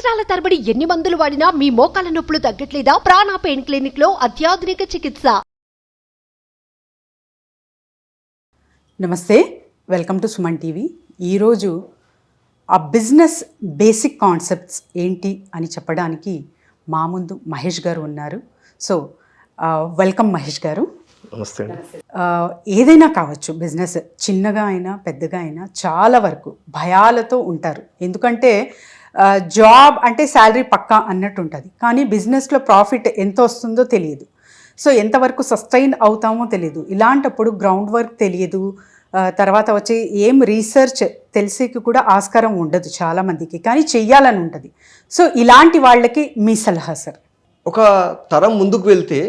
సంవత్సరాల తరబడి ఎన్ని మందులు వాడినా మీ మోకాల నొప్పులు తగ్గట్లేదా? ప్రాణ పెయిన్ క్లినిక్ లో అత్యాధునిక చికిత్స. నమస్తే, వెల్కమ్ టు సుమన్ టీవీ. ఈరోజు ఆ బిజినెస్ బేసిక్ కాన్సెప్ట్స్ ఏంటి అని చెప్పడానికి మా ముందు మహేష్ గారు ఉన్నారు. సో వెల్కమ్ మహేష్ గారు. నమస్తే. ఏదైనా కావచ్చు, బిజినెస్ చిన్నగా అయినా పెద్దగా అయినా చాలా వరకు భయాలతో ఉంటారు. ఎందుకంటే జాబ్ అంటే శాలరీ పక్కా అన్నట్టు ఉంటుంది, కానీ బిజినెస్లో ప్రాఫిట్ ఎంత వస్తుందో తెలియదు. సో ఎంతవరకు సస్టైన్ అవుతామో తెలియదు. ఇలాంటప్పుడు గ్రౌండ్ వర్క్ తెలియదు, తర్వాత వచ్చి ఏం రీసెర్చ్ తెలిసేకి కూడా ఆస్కారం ఉండదు చాలామందికి, కానీ చెయ్యాలని ఉంటుంది. సో ఇలాంటి వాళ్ళకి మీ సలహా సార్? ఒక తరం ముందుకు వెళ్తే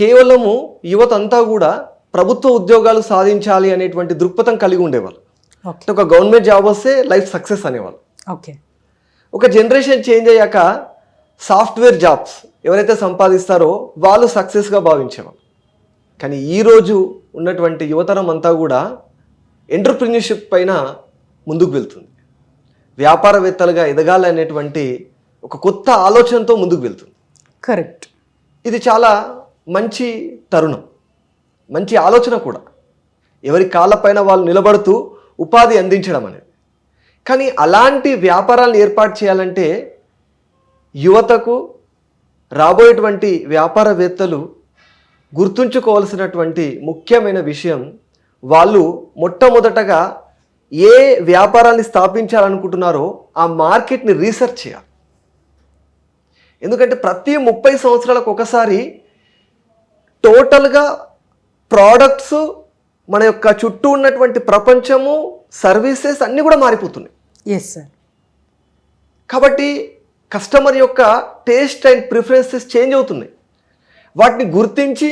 కేవలము యువత అంతా కూడా ప్రభుత్వ ఉద్యోగాలు సాధించాలి అనేటువంటి దృక్పథం కలిగి ఉండేవాళ్ళు. ఒక గవర్నమెంట్ జాబ్ వస్తే లైఫ్ సక్సెస్ అనేవాళ్ళు. ఓకే. ఒక జనరేషన్ చేంజ్ అయ్యాక సాఫ్ట్వేర్ జాబ్స్ ఎవరైతే సంపాదిస్తారో వాళ్ళు సక్సెస్గా భావించేవాళ్ళు. కానీ ఈరోజు ఉన్నటువంటి యువతరం అంతా కూడా ఎంటర్ప్రిన్యూర్షిప్ పైన ముందుకు వెళ్తుంది. వ్యాపారవేత్తలుగా ఎదగాలి అనేటువంటి ఒక కొత్త ఆలోచనతో ముందుకు వెళ్తుంది. కరెక్ట్. ఇది చాలా మంచి తరుణం, మంచి ఆలోచన కూడా. ఎవరి కాళ్ళపైన వాళ్ళు నిలబడుతూ ఉపాధి అందించడం అనేది. కానీ అలాంటి వ్యాపారాలను ఏర్పాటు చేయాలంటే యువతకు, రాబోయేటువంటి వ్యాపారవేత్తలు గుర్తుంచుకోవాల్సినటువంటి ముఖ్యమైన విషయం, వాళ్ళు మొట్టమొదటగా ఏ వ్యాపారాన్ని స్థాపించాలనుకుంటున్నారో ఆ మార్కెట్ని రీసెర్చ్ చేయాలి. ఎందుకంటే ప్రతి 30 సంవత్సరాలకు ఒకసారి టోటల్గా ప్రోడక్ట్స్, మన యొక్క చుట్టూ ఉన్నటువంటి ప్రపంచము, సర్వీసెస్ అన్నీ కూడా మారిపోతున్నాయి. Yes sir. కాబట్టి కస్టమర్ యొక్క టేస్ట్ అండ్ ప్రిఫరెన్సెస్ చేంజ్ అవుతున్నాయి. వాటిని గుర్తించి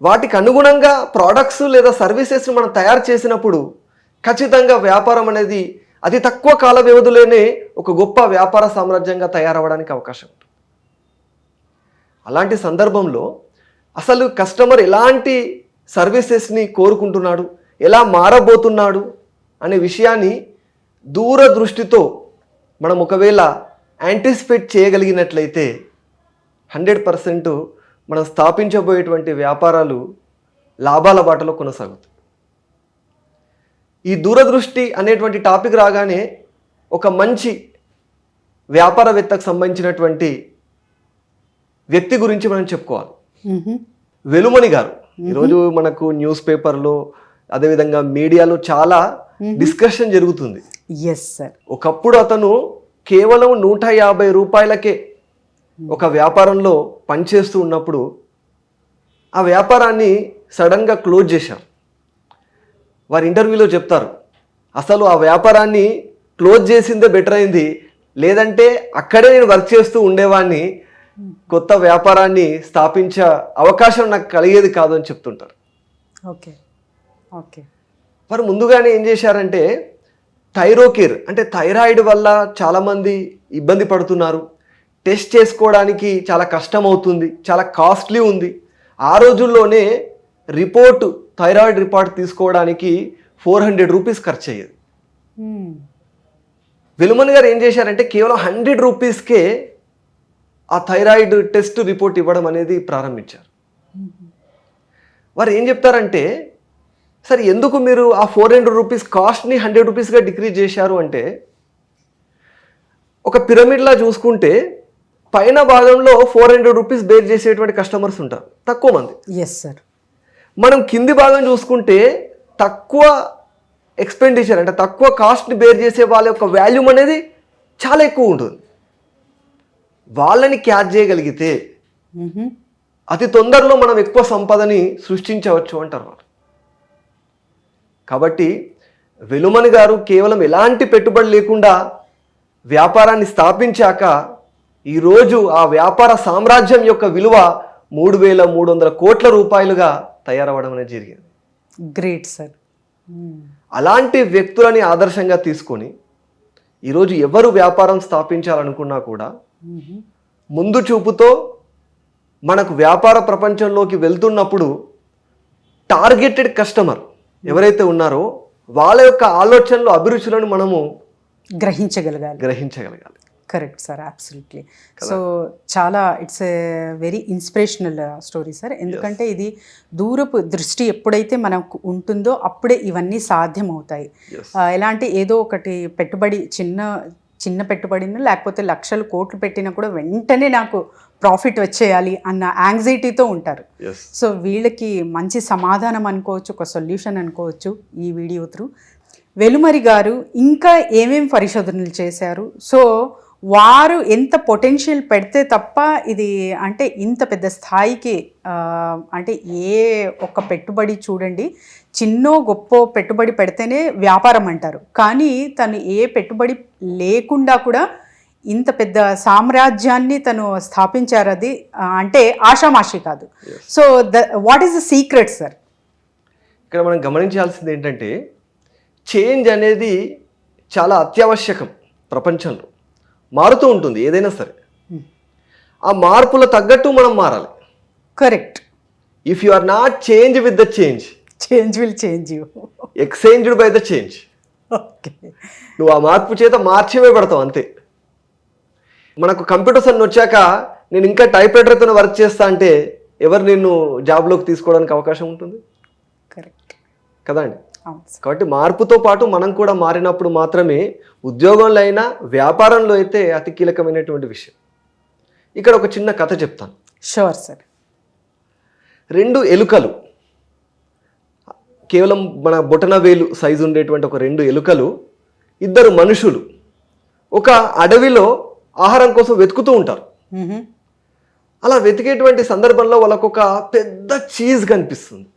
వాటికి అనుగుణంగా ప్రోడక్ట్స్ లేదా సర్వీసెస్ని మనం తయారు చేసినప్పుడు ఖచ్చితంగా వ్యాపారం అనేది అతి తక్కువ కాల వ్యవధిలోనే ఒక గొప్ప వ్యాపార సామ్రాజ్యంగా తయారవడానికి అవకాశం ఉంటుంది. అలాంటి సందర్భంలో అసలు కస్టమర్ ఎలాంటి సర్వీసెస్ని కోరుకుంటున్నాడు, ఎలా మారబోతున్నాడు అనే విషయాన్ని దూరదృష్టితో మనం ఒకవేళ యాంటిసిపేట్ చేయగలిగినట్లయితే 100% మనం స్థాపించబోయేటువంటి వ్యాపారాలు లాభాల బాటలో కొనసాగుతాయి. ఈ దూరదృష్టి అనేటువంటి టాపిక్ రాగానే ఒక మంచి వ్యాపారవేత్తకు సంబంధించినటువంటి వ్యక్తి గురించి మనం చెప్పుకోవాలి. వెలుమణి గారు ఈరోజు మనకు న్యూస్ పేపర్లో, అదేవిధంగా మీడియాలో చాలా డిస్కషన్ జరుగుతుంది. Yes sir. ఒకప్పుడు అతను కేవలం 150 రూపాయలకే ఒక వ్యాపారంలో పనిచేస్తూ ఉన్నప్పుడు ఆ వ్యాపారాన్ని సడన్గా క్లోజ్ చేశారు. వారి ఇంటర్వ్యూలో చెప్తారు, అసలు ఆ వ్యాపారాన్ని క్లోజ్ చేసిందే బెటర్ అయింది, లేదంటే అక్కడే నేను వర్క్ చేస్తూ ఉండేవాడిని, కొత్త వ్యాపారాన్ని స్థాపించే అవకాశం నాకు కలిగేది కాదు అని చెప్తుంటారు. ఓకే. ఓకే. వారు ముందుగానే ఏం చేశారంటే థైరోకేర్ అంటే థైరాయిడ్ వల్ల చాలామంది ఇబ్బంది పడుతున్నారు, టెస్ట్ చేసుకోవడానికి చాలా కష్టం అవుతుంది, చాలా కాస్ట్లీ ఉంది. ఆ రోజుల్లోనే థైరాయిడ్ రిపోర్ట్ తీసుకోవడానికి 400 రూపీస్ ఖర్చు అయ్యేది. వెలుమణి గారు ఏం చేశారంటే కేవలం 100 రూపీస్కే ఆ థైరాయిడ్ టెస్ట్ రిపోర్ట్ ఇవ్వడం అనేది ప్రారంభించారు. వారు ఏం చెప్తారంటే, సరే ఎందుకు మీరు ఆ 400 రూపీస్ కాస్ట్ని 100 రూపీస్గా డిక్రీజ్ చేశారు అంటే, ఒక పిరమిడ్లా చూసుకుంటే పైన భాగంలో 400 రూపీస్ బేర్ చేసేటువంటి కస్టమర్స్ ఉంటారు, తక్కువ మంది. Yes sir. మనం కింది భాగం చూసుకుంటే తక్కువ ఎక్స్పెండిచర్ అంటే తక్కువ కాస్ట్ని బేర్ చేసే వాళ్ళ యొక్క వాల్యూమ్ అనేది చాలా ఎక్కువ ఉంటుంది. వాళ్ళని క్యాచ్ చేయగలిగితే అతి తొందరలో మనం ఎక్కువ సంపదని సృష్టించవచ్చు అంటారు వారు. కాబట్టి వెలుమణి గారు కేవలం ఎలాంటి పెట్టుబడి లేకుండా వ్యాపారాన్ని స్థాపించాక ఈరోజు ఆ వ్యాపార సామ్రాజ్యం యొక్క విలువ 3,300 కోట్ల రూపాయలుగా తయారవడం అనేది జరిగింది. Great sir. అలాంటి వ్యక్తులని ఆదర్శంగా తీసుకొని ఈరోజు ఎవరు వ్యాపారం స్థాపించాలనుకున్నా కూడా ముందు చూపుతో మనకు వ్యాపార ప్రపంచంలోకి వెళ్తున్నప్పుడు టార్గెటెడ్ కస్టమర్ ఎవరైతే ఉన్నారో వాళ్ళ యొక్క ఆలోచనలు, అభిరుచులను మనము గ్రహించగలగాలి. Correct sir, absolutely. సో చాలా it's a very inspirational story sir. ఎందుకంటే ఇది దూరపు దృష్టి ఎప్పుడైతే మనకు ఉంటుందో అప్పుడే ఇవన్నీ సాధ్యమవుతాయి. ఎలా అంటే ఏదో ఒకటి పెట్టుబడి చిన్న పెట్టుబడిని లేకపోతే లక్షలు కోట్లు పెట్టినా కూడా వెంటనే నాకు ప్రాఫిట్ వచ్చేయాలి అన్న యాంగ్జైటీతో ఉంటారు. సో వీళ్ళకి మంచి సమాధానం అనుకోవచ్చు, ఒక సొల్యూషన్ అనుకోవచ్చు ఈ వీడియో త్రూ. వెలుమరి గారు ఇంకా ఏమేం పరిశోధనలు చేశారు, సో వారు ఎంత పొటెన్షియల్ పెడితే తప్ప ఇది అంటే ఇంత పెద్ద స్థాయికి అంటే ఏ ఒక్క పెట్టుబడి చూడండి, చిన్నో గొప్ప పెట్టుబడి పెడితేనే వ్యాపారం అంటారు, కానీ తను ఏ పెట్టుబడి లేకుండా కూడా ఇంత పెద్ద సామ్రాజ్యాన్ని తను స్థాపించారు. అది అంటే ఆషామాషి కాదు. So what is the secret sir? ఇక్కడ మనం గమనించాల్సింది ఏంటంటే చేంజ్ అనేది చాలా అత్యావశ్యకం. ప్రపంచంలో మారుతూ ఉంటుంది ఏదైనా సరే, ఆ మార్పుల తగ్గట్టు మనం మారాలి. Correct. If you are not change with the change, change will change you, exchanged by the change. Okay, నువ్వు ఆ మార్పు చేత మార్చేమే పడతావు అంతే. మనకు కంప్యూటర్స్ అన్ని వచ్చాక నేను ఇంకా టైప్ రైటర్తో వర్క్ చేస్తా అంటే ఎవరు నిన్ను జాబ్లోకి తీసుకోవడానికి అవకాశం ఉంటుంది? కరెక్ట్ కదా అండి. కాబట్టి మార్పుతో పాటు మనం కూడా మారినప్పుడు మాత్రమే ఉద్యోగంలో అయినా వ్యాపారంలో అయితే అతి కీలకమైనటువంటి విషయం. ఇక్కడ ఒక చిన్న కథ చెప్తాను. Sure sir. 2 ఎలుకలు, కేవలం మన బొటన వేలు సైజు ఉండేటువంటి ఒక 2 ఎలుకలు, 2 మనుషులు ఒక అడవిలో ఆహారం కోసం వెతుకుతూ ఉంటారు. అలా వెతికేటువంటి సందర్భంలో వాళ్ళకు ఒక పెద్ద చీజ్ కనిపిస్తుంది.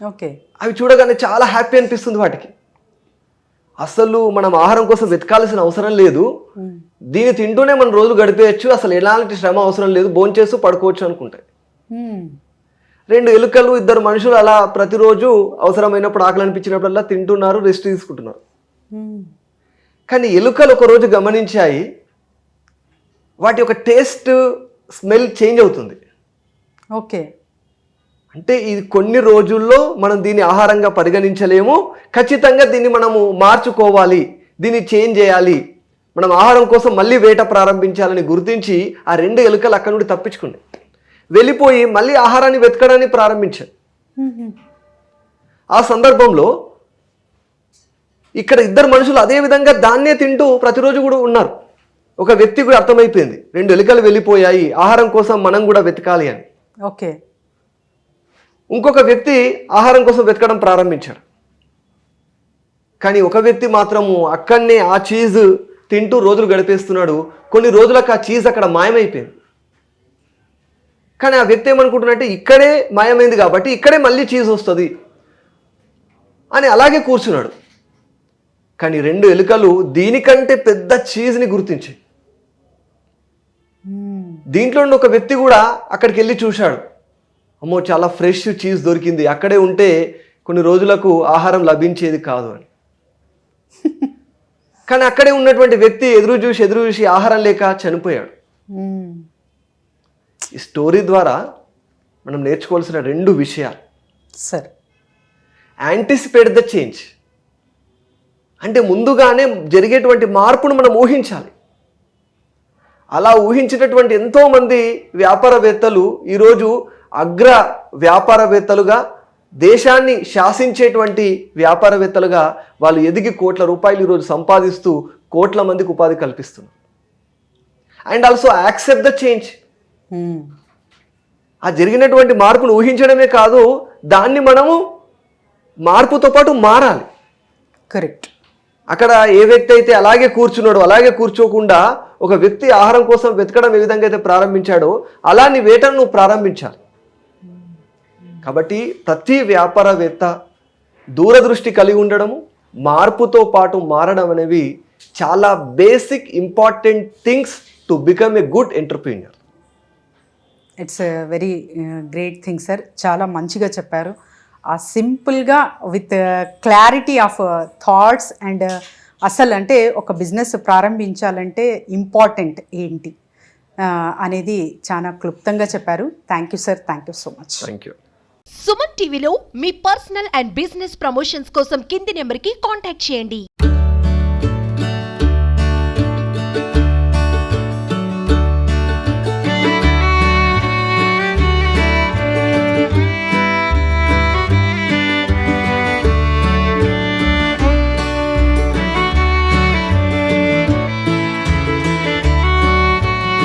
ఓకే, అవి చూడగానే చాలా హ్యాపీ అనిపిస్తుంది వాటికి. అసలు మనం ఆహారం కోసం వెతకాల్సిన అవసరం లేదు, దీన్ని తింటూనే మనం రోజు గడిపేయచ్చు, అసలు ఎలాంటి శ్రమ అవసరం లేదు, భోంచేస్తూ పడుకోవచ్చు అనుకుంటాయి. 2 ఎలుకలు 2 మనుషులు అలా ప్రతిరోజు అవసరమైనప్పుడు ఆకలి అనిపించినప్పుడల్లా తింటున్నారు, రెస్ట్ తీసుకుంటున్నారు. కానీ ఎలుకలు ఒకరోజు గమనించాయి వాటి యొక్క టేస్ట్ స్మెల్ చేంజ్ అవుతుంది. ఓకే, అంటే ఇది కొన్ని రోజుల్లో మనం దీన్ని ఆహారంగా పరిగణించలేము, ఖచ్చితంగా దీన్ని మనము మార్చుకోవాలి, దీన్ని చేంజ్ చేయాలి, మనం ఆహారం కోసం మళ్ళీ వేట ప్రారంభించాలని గుర్తించి ఆ 2 ఎలుకలు అక్కడి నుండి తప్పించుకున్నాయి, వెళ్ళిపోయి మళ్ళీ ఆహారాన్ని వెతకడానికి ప్రారంభించాయి. ఆ సందర్భంలో ఇక్కడ 2 మనుషులు అదే విధంగా దాన్నే తింటూ ప్రతిరోజు కూడా ఉన్నారు. ఒక వ్యక్తి కూడా అర్థమైపోయింది 2 ఎలుకలు వెళ్ళిపోయాయి, ఆహారం కోసం మనం కూడా వెతకాలి అని. ఓకే, ఇంకొక వ్యక్తి ఆహారం కోసం వెతకడం ప్రారంభించాడు. కానీ ఒక వ్యక్తి మాత్రము అక్కడనే ఆ చీజ్ తింటూ రోజులు గడిపేస్తున్నాడు. కొన్ని రోజులకు ఆ చీజ్ అక్కడ మాయమైపోయింది. కానీ ఆ వ్యక్తి ఏమనుకుంటున్నట్టే ఇక్కడే మాయమైంది కాబట్టి ఇక్కడే మళ్ళీ చీజ్ వస్తుంది అని అలాగే కూర్చున్నాడు. కానీ 2 ఎలుకలు దీనికంటే పెద్ద చీజ్ని గుర్తించాయి. దీంట్లో ఒక వ్యక్తి కూడా అక్కడికి వెళ్ళి చూశాడు, అమ్మో చాలా ఫ్రెష్ చీజ్ దొరికింది, అక్కడే ఉంటే కొన్ని రోజులకు ఆహారం లభించేది కాదు అని. కానీ అక్కడే ఉన్నటువంటి వ్యక్తి ఎదురు చూసి ఆహారం లేక చనిపోయాడు. ఈ స్టోరీ ద్వారా మనం నేర్చుకోవాల్సిన 2 విషయాలు. సార్, యాంటిసిపేట్ ద చేంజ్ అంటే ముందుగానే జరిగేటువంటి మార్పును మనం ఊహించాలి. అలా ఊహించినటువంటి ఎంతోమంది వ్యాపారవేత్తలు ఈరోజు అగ్ర వ్యాపారవేత్తలుగా, దేశాన్ని శాసించేటువంటి వ్యాపారవేత్తలుగా వాళ్ళు ఎదిగి కోట్ల రూపాయలు ఈరోజు సంపాదిస్తూ కోట్ల మందికి ఉపాధి కల్పిస్తున్నారు. And also accept the change. ఆ జరిగినటువంటి మార్పును ఊహించడమే కాదు, దాన్ని మనము మార్పుతో పాటు మారాలి. కరెక్ట్. అక్కడ ఏ వ్యక్తి అయితే అలాగే కూర్చున్నాడో అలాగే కూర్చోకుండా ఒక వ్యక్తి ఆహారం కోసం వెతకడం ఏ విధంగా అయితే ప్రారంభించాడో అలా నీ వేటను నువ్వు ప్రారంభించాలి. కాబట్టి ప్రతి వ్యాపారవేత్త దూరదృష్టి కలిగి ఉండడము, మార్పుతో పాటు మారడం అనేవి చాలా basic important things to become a good entrepreneur. It's very great thing sir. చాలా మంచిగా చెప్పారు. ఆ సింపుల్గా with clarity of thoughts and అసలు అంటే ఒక బిజినెస్ ప్రారంభించాలంటే ఇంపార్టెంట్ ఏంటి అనేది చాలా క్లుప్తంగా చెప్పారు. Thank you sir, thank you so much. Thank you. Suman టీవీలో మీ పర్సనల్ అండ్ బిజినెస్ ప్రమోషన్స్ కోసం కింది నెంబర్కి కాంటాక్ట్ చేయండి.